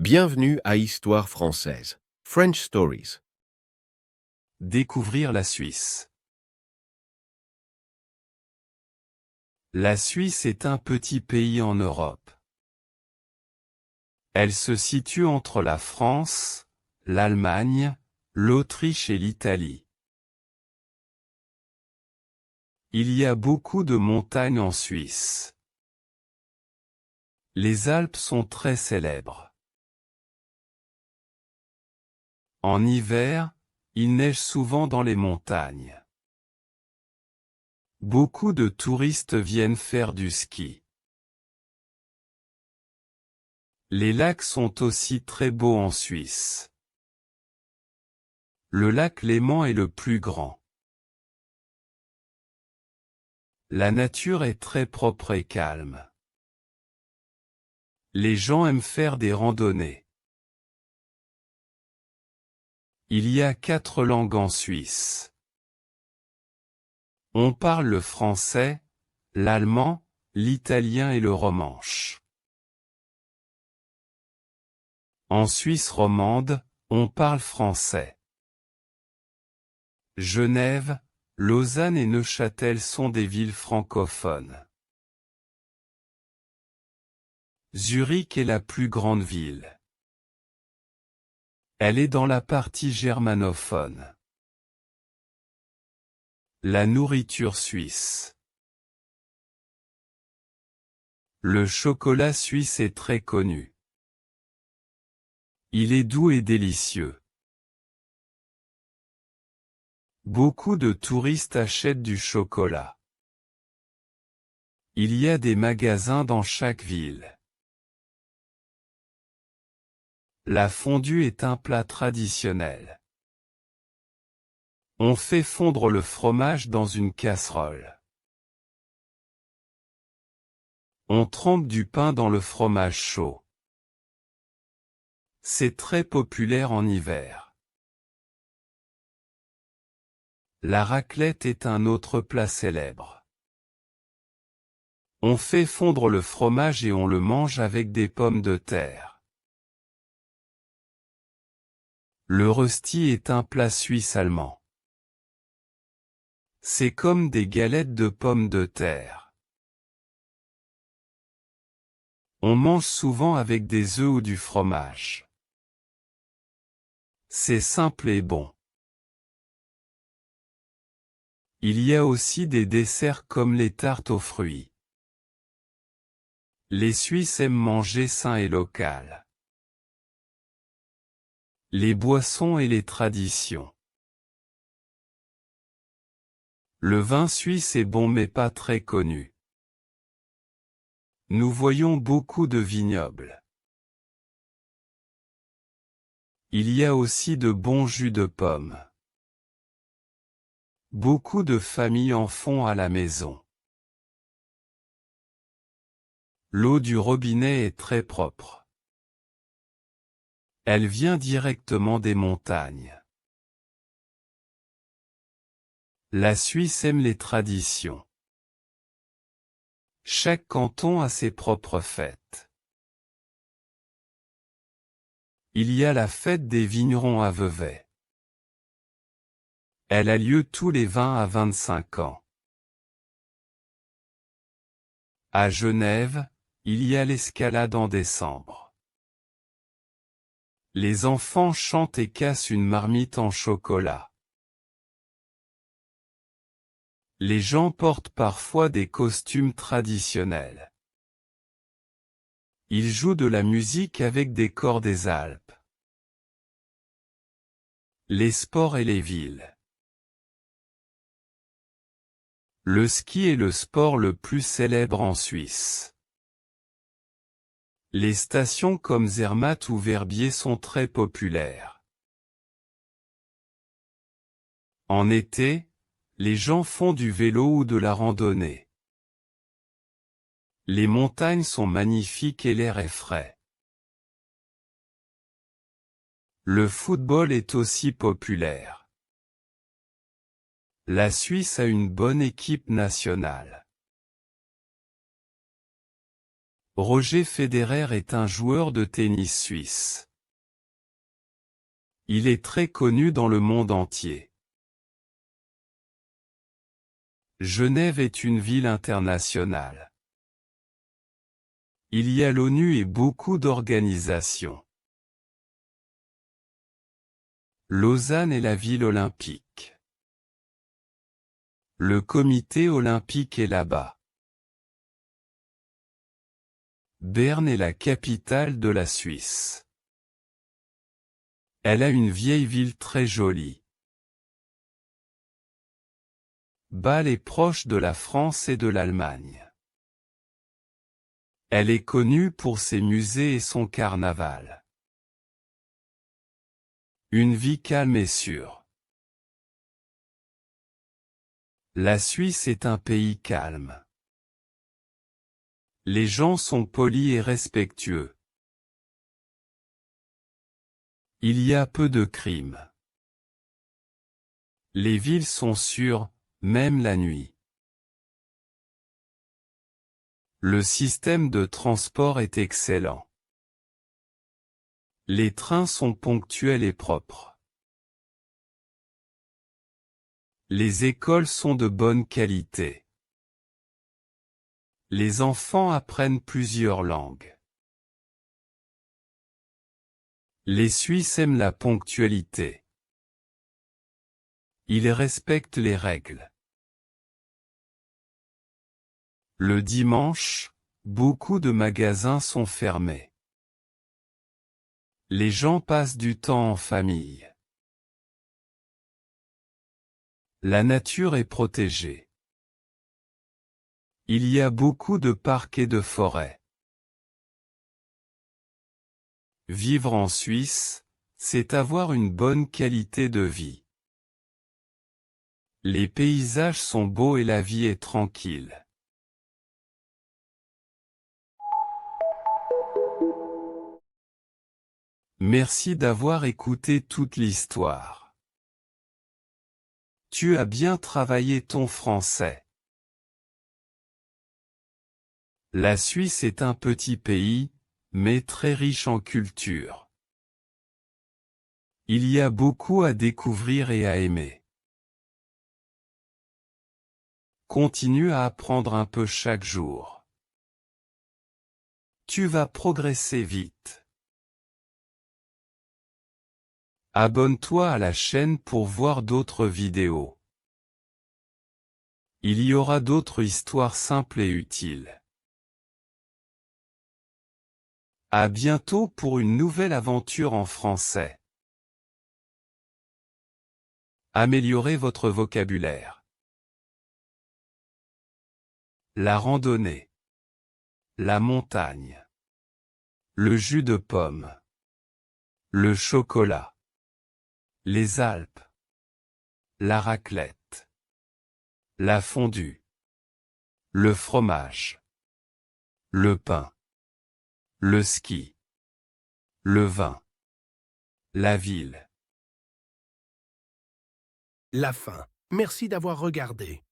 Bienvenue à Histoire française. French Stories. Découvrir la Suisse. La Suisse est un petit pays en Europe. Elle se situe entre la France, l'Allemagne, l'Autriche et l'Italie. Il y a beaucoup de montagnes en Suisse. Les Alpes sont très célèbres. En hiver, il neige souvent dans les montagnes. Beaucoup de touristes viennent faire du ski. Les lacs sont aussi très beaux en Suisse. Le lac Léman est le plus grand. La nature est très propre et calme. Les gens aiment faire des randonnées. Il y a 4 langues en Suisse. On parle le français, l'allemand, l'italien et le romanche. En Suisse romande, on parle français. Genève, Lausanne et Neuchâtel sont des villes francophones. Zurich est la plus grande ville. Elle est dans la partie germanophone. La nourriture suisse. Le chocolat suisse est très connu. Il est doux et délicieux. Beaucoup de touristes achètent du chocolat. Il y a des magasins dans chaque ville. La fondue est un plat traditionnel. On fait fondre le fromage dans une casserole. On trempe du pain dans le fromage chaud. C'est très populaire en hiver. La raclette est un autre plat célèbre. On fait fondre le fromage et on le mange avec des pommes de terre. Le rösti est un plat suisse allemand. C'est comme des galettes de pommes de terre. On mange souvent avec des œufs ou du fromage. C'est simple et bon. Il y a aussi des desserts comme les tartes aux fruits. Les Suisses aiment manger sain et local. Les boissons et les traditions. Le vin suisse est bon mais pas très connu. Nous voyons beaucoup de vignobles. Il y a aussi de bons jus de pommes. Beaucoup de familles en font à la maison. L'eau du robinet est très propre. Elle vient directement des montagnes. La Suisse aime les traditions. Chaque canton a ses propres fêtes. Il y a la fête des vignerons à Vevey. Elle a lieu tous les 20 à 25 ans. À Genève, il y a l'escalade en décembre. Les enfants chantent et cassent une marmite en chocolat. Les gens portent parfois des costumes traditionnels. Ils jouent de la musique avec des cors des Alpes. Les sports et les villes. Le ski est le sport le plus célèbre en Suisse. Les stations comme Zermatt ou Verbier sont très populaires. En été, les gens font du vélo ou de la randonnée. Les montagnes sont magnifiques et l'air est frais. Le football est aussi populaire. La Suisse a une bonne équipe nationale. Roger Federer est un joueur de tennis suisse. Il est très connu dans le monde entier. Genève est une ville internationale. Il y a l'ONU et beaucoup d'organisations. Lausanne est la ville olympique. Le comité olympique est là-bas. Berne est la capitale de la Suisse. Elle a une vieille ville très jolie. Bâle est proche de la France et de l'Allemagne. Elle est connue pour ses musées et son carnaval. Une vie calme et sûre. La Suisse est un pays calme. Les gens sont polis et respectueux. Il y a peu de crimes. Les villes sont sûres, même la nuit. Le système de transport est excellent. Les trains sont ponctuels et propres. Les écoles sont de bonne qualité. Les enfants apprennent plusieurs langues. Les Suisses aiment la ponctualité. Ils respectent les règles. Le dimanche, beaucoup de magasins sont fermés. Les gens passent du temps en famille. La nature est protégée. Il y a beaucoup de parcs et de forêts. Vivre en Suisse, c'est avoir une bonne qualité de vie. Les paysages sont beaux et la vie est tranquille. Merci d'avoir écouté toute l'histoire. Tu as bien travaillé ton français. La Suisse est un petit pays, mais très riche en culture. Il y a beaucoup à découvrir et à aimer. Continue à apprendre un peu chaque jour. Tu vas progresser vite. Abonne-toi à la chaîne pour voir d'autres vidéos. Il y aura d'autres histoires simples et utiles. À bientôt pour une nouvelle aventure en français. Améliorez votre vocabulaire. La randonnée. La montagne. Le jus de pomme. Le chocolat. Les Alpes. La raclette. La fondue. Le fromage. Le pain. Le ski. Le vin. La ville. La fin. Merci d'avoir regardé.